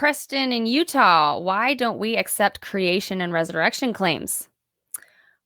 Preston in Utah. Why don't we accept creation and resurrection claims?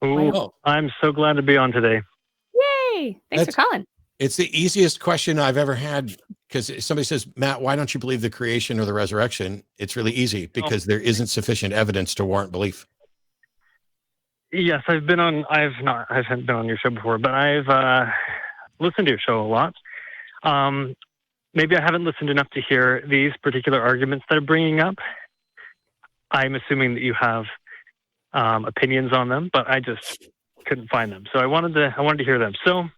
Oh, I'm so glad to be on today. Yay! Thanks for calling. It's the easiest question I've ever had, because somebody says, Matt, why don't you believe the creation or the resurrection? It's really easy because there isn't sufficient evidence to warrant belief. Yes, I haven't been on your show before, but I've listened to your show a lot. Maybe I haven't listened enough to hear these particular arguments that are bringing up. I'm assuming that you have opinions on them, but I just couldn't find them. So I wanted to hear them. So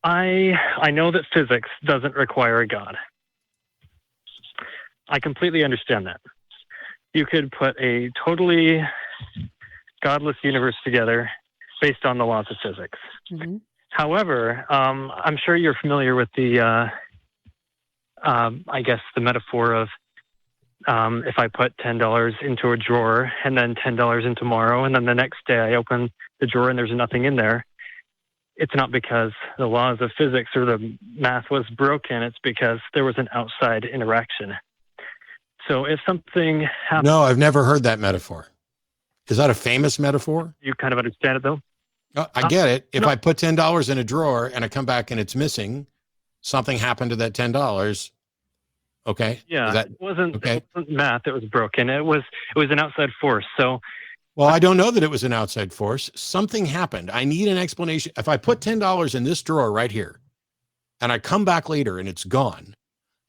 I know that physics doesn't require a God. I completely understand that. You could put a totally godless universe together based on the laws of physics. Mm-hmm. However, I'm sure you're familiar with the, I guess, the metaphor of if I put $10 into a drawer and then $10 in tomorrow, and then the next day I open the drawer and there's nothing in there. It's not because the laws of physics or the math was broken. It's because there was an outside interaction. So if something happens... No, I've never heard that metaphor. Is that a famous metaphor? You kind of understand it, though? I get it. If no. I put $10 in a drawer and I come back and it's missing, something happened to that $10. Okay. Yeah, it wasn't math that was broken. It was an outside force. So... Well, I don't know that it was an outside force. Something happened. I need an explanation. If I put $10 in this drawer right here and I come back later and it's gone,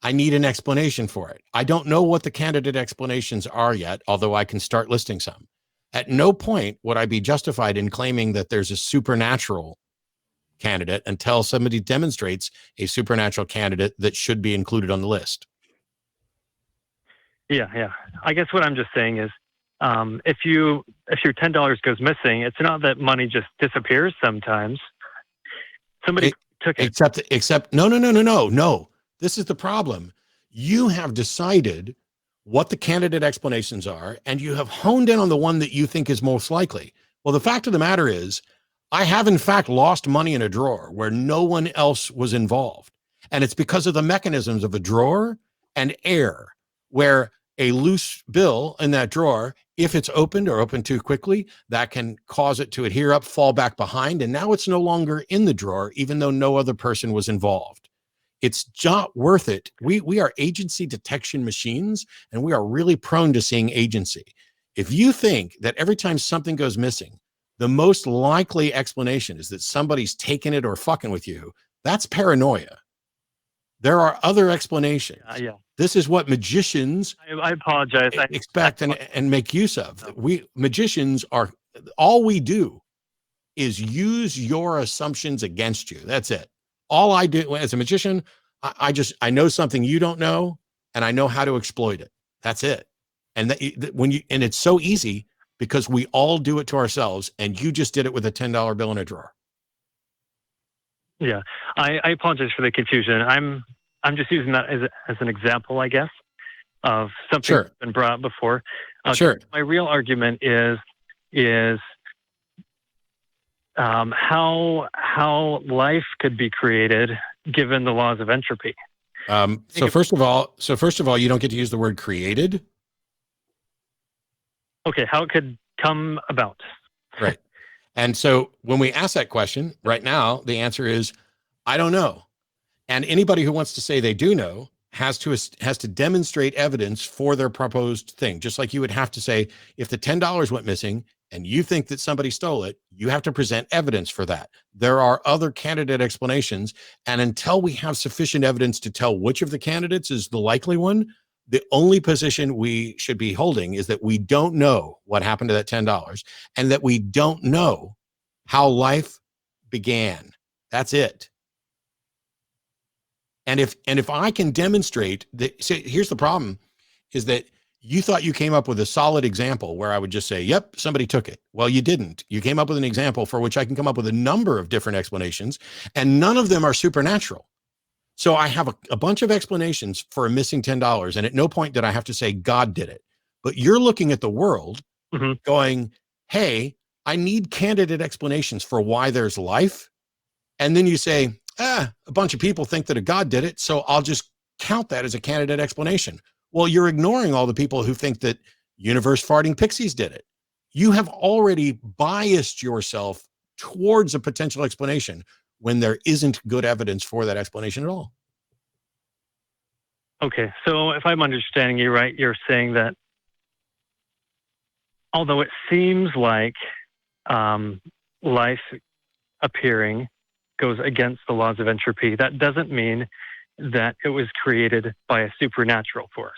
I need an explanation for it. I don't know what the candidate explanations are yet, although I can start listing some. At no point would I be justified in claiming that there's a supernatural candidate until somebody demonstrates a supernatural candidate that should be included on the list. Yeah. I guess what I'm just saying is, if your $10 goes missing, it's not that money just disappears sometimes. Somebody took it. Except no. This is the problem. You have decided what the candidate explanations are, and you have honed in on the one that you think is most likely. Well, the fact of the matter is, I have in fact lost money in a drawer where no one else was involved. And it's because of the mechanisms of a drawer and air, where a loose bill in that drawer, if it's opened or opened too quickly, that can cause it to adhere up, fall back behind, and now it's no longer in the drawer, even though no other person was involved. It's not worth it. We are agency detection machines, and we are really prone to seeing agency. If you think that every time something goes missing, the most likely explanation is that somebody's taken it or fucking with you, that's paranoia. There are other explanations. Yeah. This is what magicians I apologize. expect and make use of. Magicians are, all we do is use your assumptions against you. That's it. All I do as a magician, I know something you don't know, and I know how to exploit it. That's it. And and it's so easy because we all do it to ourselves, and you just did it with a $10 bill in a drawer. Yeah, I apologize for the confusion. I'm just using that as an example, I guess, of something that's been brought up before. Sure. My real argument is how life could be created given the laws of entropy. So first of all, you don't get to use the word created. Okay, how it could come about. Right. And so when we ask that question right now, the answer is, I don't know. And anybody who wants to say they do know has to demonstrate evidence for their proposed thing. Just like you would have to say, if the $10 went missing and you think that somebody stole it, you have to present evidence for that. There are other candidate explanations. And until we have sufficient evidence to tell which of the candidates is the likely one, the only position we should be holding is that we don't know what happened to that $10 and that we don't know how life began. That's it. And if I can demonstrate that, see, here's the problem, is that you thought you came up with a solid example where I would just say, yep, somebody took it. Well, you didn't. You came up with an example for which I can come up with a number of different explanations, and none of them are supernatural. So I have a bunch of explanations for a missing $10, and at no point did I have to say God did it. But you're looking at the world going, hey, I need candidate explanations for why there's life. And then you say, a bunch of people think that a God did it, so I'll just count that as a candidate explanation. Well, you're ignoring all the people who think that universe farting pixies did it. You have already biased yourself towards a potential explanation when there isn't good evidence for that explanation at all. Okay, so if I'm understanding you right, you're saying that although it seems like life appearing goes against the laws of entropy, that doesn't mean that it was created by a supernatural force.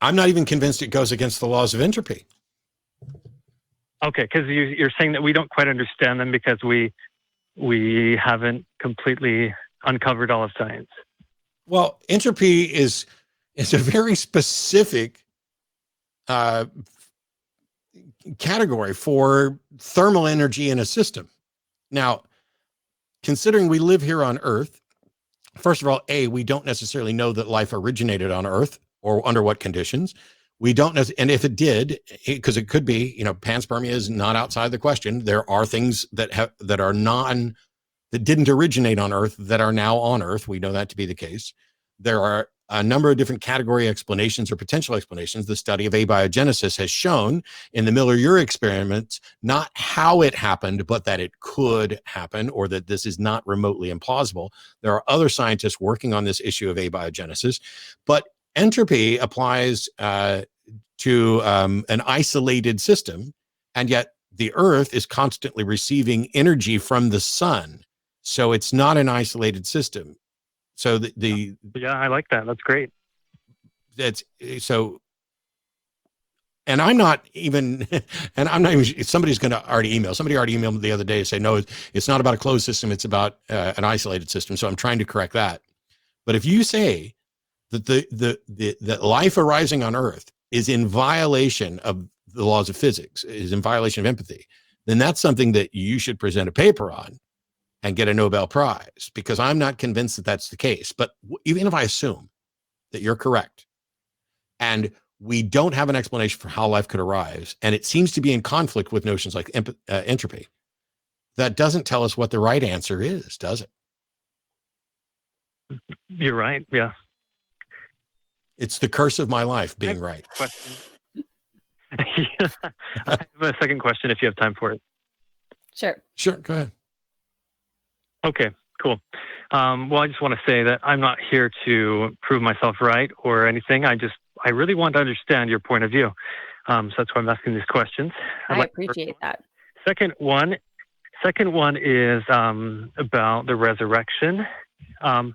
I'm not even convinced it goes against the laws of entropy. Okay, because you're saying that we don't quite understand them because we haven't completely uncovered all of science. Well, entropy is a very specific category for thermal energy in a system. Now, considering we live here on Earth, first of all, we don't necessarily know that life originated on Earth or under what conditions. We don't, and if it did, because it could be, panspermia is not outside the question. There are things that didn't originate on Earth that are now on Earth. We know that to be the case. There are a number of different category explanations or potential explanations. The study of abiogenesis has shown in the Miller-Urey experiments, not how it happened, but that it could happen, or that this is not remotely implausible. There are other scientists working on this issue of abiogenesis, but entropy applies to an isolated system, and yet the Earth is constantly receiving energy from the sun. So it's not an isolated system. So yeah, I like that. That's great. That's so. And I'm not even, somebody's going to already email. Somebody already emailed me the other day to say, no, it's not about a closed system. It's about an isolated system. So I'm trying to correct that. But if you say that the life arising on Earth is in violation of the laws of physics, is in violation of empathy, then that's something that you should present a paper on and get a Nobel Prize, because I'm not convinced that that's the case. But even if I assume that you're correct, and we don't have an explanation for how life could arise, and it seems to be in conflict with notions like entropy, that doesn't tell us what the right answer is, does it? You're right. Yeah. It's the curse of my life, being right. Question. I have a second question if you have time for it. Sure. Go ahead. Okay, cool. Well, I just want to say that I'm not here to prove myself right or anything. I really want to understand your point of view. So that's why I'm asking these questions. I appreciate that. Second one is about the resurrection. The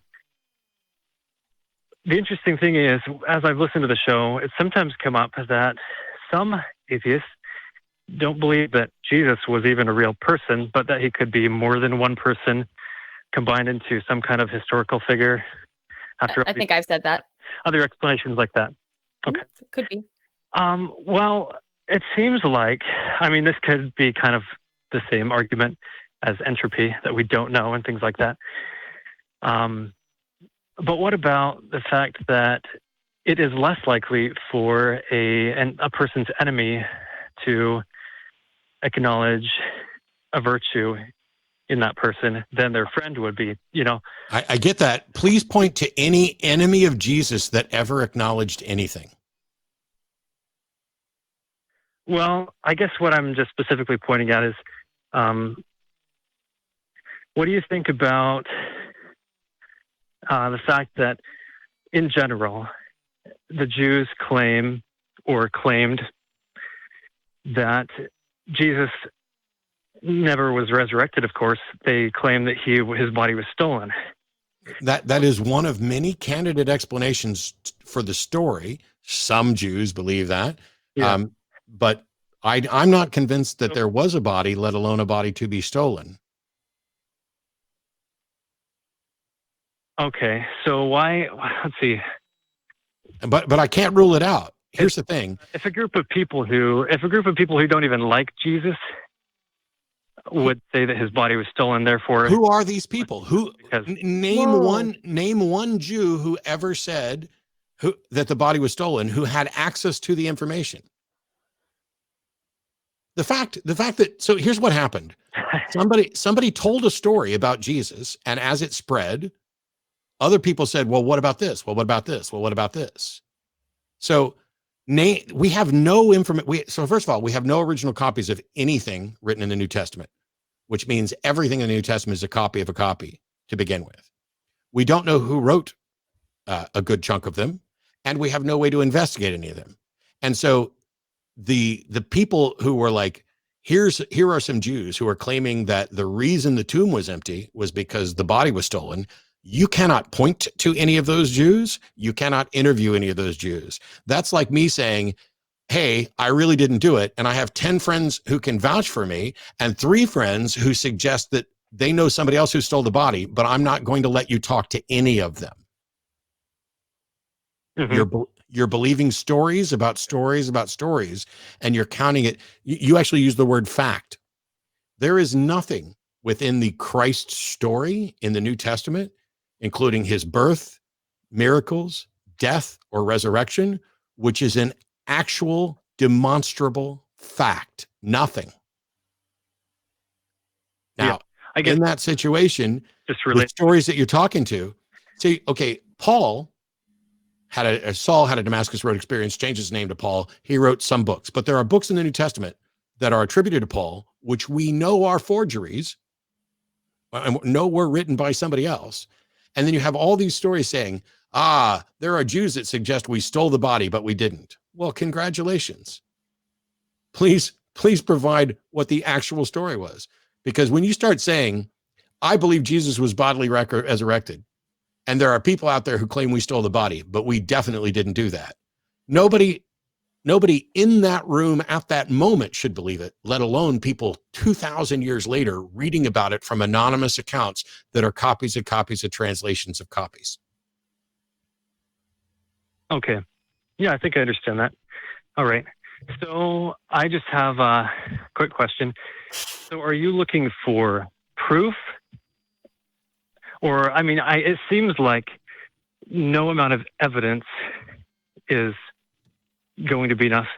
interesting thing is, as I've listened to the show, it's sometimes come up that some atheists don't believe that Jesus was even a real person, but that he could be more than one person combined into some kind of historical figure. I think I've said that. Other explanations like that. Okay. Could be. Well, it seems like, this could be kind of the same argument as entropy, that we don't know and things like that. But what about the fact that it is less likely for a person's enemy to acknowledge a virtue in that person than their friend would be, I get that. Please point to any enemy of Jesus that ever acknowledged anything. Well, I guess what I'm just specifically pointing at is, what do you think about the fact that, in general, the Jews claimed that Jesus never was resurrected? Of course, they claim that his body was stolen. That is one of many candidate explanations for the story. Some Jews believe that, but I'm not convinced that there was a body, let alone a body to be stolen. Okay, so why? Let's see. But I can't rule it out. Here's the thing: if a group of people who don't even like Jesus would say that his body was stolen, therefore, who are these people? Name one Jew who ever said that the body was stolen, who had access to the information. The fact that, so here's what happened. Somebody told a story about Jesus, and as it spread, other people said, well, what about this? Well, what about this? Well, what about this? So we have no information. So first of all, we have no original copies of anything written in the New Testament, which means everything in the New Testament is a copy of a copy to begin with. We don't know who wrote a good chunk of them, and we have no way to investigate any of them. And so the people who were like, here are some Jews who are claiming that the reason the tomb was empty was because the body was stolen. You cannot point to any of those Jews. You cannot interview any of those Jews. That's like me saying, hey, I really didn't do it. And I have 10 friends who can vouch for me and 3 friends who suggest that they know somebody else who stole the body, but I'm not going to let you talk to any of them. Mm-hmm. You're believing stories about stories about stories, and you're counting it. You actually use the word fact. There is nothing within the Christ story in the New Testament, including his birth, miracles, death, or resurrection, which is an actual demonstrable fact. Nothing. Now, I guess in that situation, just the stories that you're talking to, see, okay, Saul had a Damascus Road experience, changed his name to Paul. He wrote some books, but there are books in the New Testament that are attributed to Paul, which we know are forgeries and know were written by somebody else. And then you have all these stories saying, there are Jews that suggest we stole the body, but we didn't. Well, congratulations. Please provide what the actual story was. Because when you start saying, I believe Jesus was bodily resurrected, and there are people out there who claim we stole the body, but we definitely didn't do that. Nobody in that room at that moment should believe it, let alone people 2,000 years later reading about it from anonymous accounts that are copies of translations of copies. Okay. Yeah, I think I understand that. All right. So I just have a quick question. So are you looking for proof? Or, I mean, it seems like no amount of evidence is going to be enough.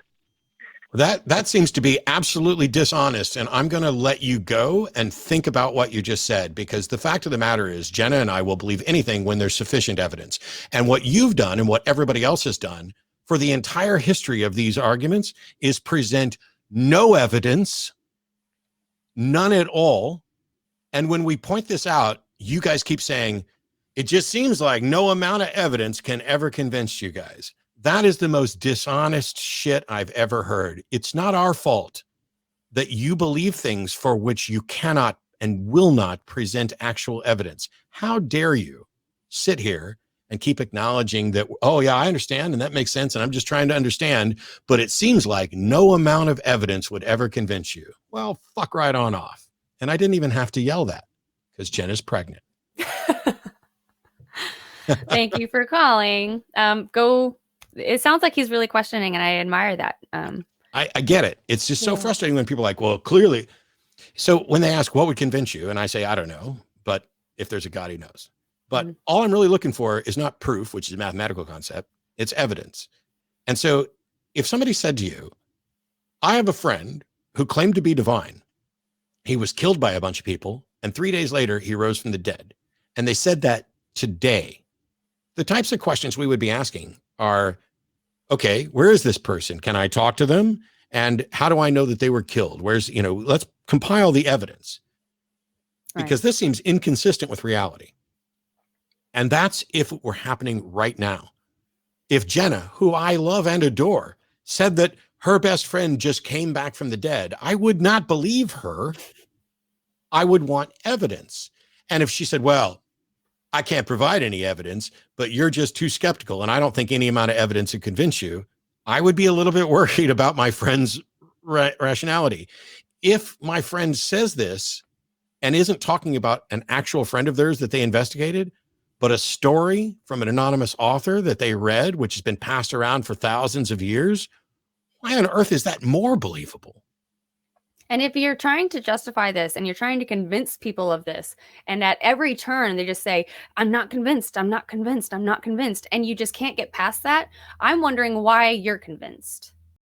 That seems to be absolutely dishonest, and I'm going to let you go and think about what you just said, because the fact of the matter is Jenna and I will believe anything when there's sufficient evidence. And what you've done and what everybody else has done for the entire history of these arguments is present no evidence, none at all. And when we point this out, you guys keep saying, it just seems like no amount of evidence can ever convince you guys. That is the most dishonest shit I've ever heard. It's not our fault that you believe things for which you cannot and will not present actual evidence. How dare you sit here and keep acknowledging that, oh yeah, I understand, and that makes sense, and I'm just trying to understand, but it seems like no amount of evidence would ever convince you. Well, fuck right on off. And I didn't even have to yell that, because Jenna's pregnant. Thank you for calling. It sounds like he's really questioning, and I admire that. I get it. It's just so frustrating when people are like, well, clearly. So when they ask, what would convince you? And I say, I don't know, but if there's a God, he knows. But all I'm really looking for is not proof, which is a mathematical concept. It's evidence. And so if somebody said to you, I have a friend who claimed to be divine. He was killed by a bunch of people, and 3 days later, he rose from the dead. And they said that today. The types of questions we would be asking are, okay, where is this person? Can I talk to them? And how do I know that they were killed? Let's compile the evidence. Because this seems inconsistent with reality. And that's if it were happening right now. If Jenna, who I love and adore, said that her best friend just came back from the dead, I would not believe her. I would want evidence. And if she said, well, I can't provide any evidence, but you're just too skeptical, and I don't think any amount of evidence would convince you, I would be a little bit worried about my friend's rationality. If my friend says this and isn't talking about an actual friend of theirs that they investigated, but a story from an anonymous author that they read, which has been passed around for thousands of years, why on earth is that more believable? And if you're trying to justify this and you're trying to convince people of this, and at every turn they just say, I'm not convinced, I'm not convinced, I'm not convinced, and you just can't get past that, I'm wondering why you're convinced.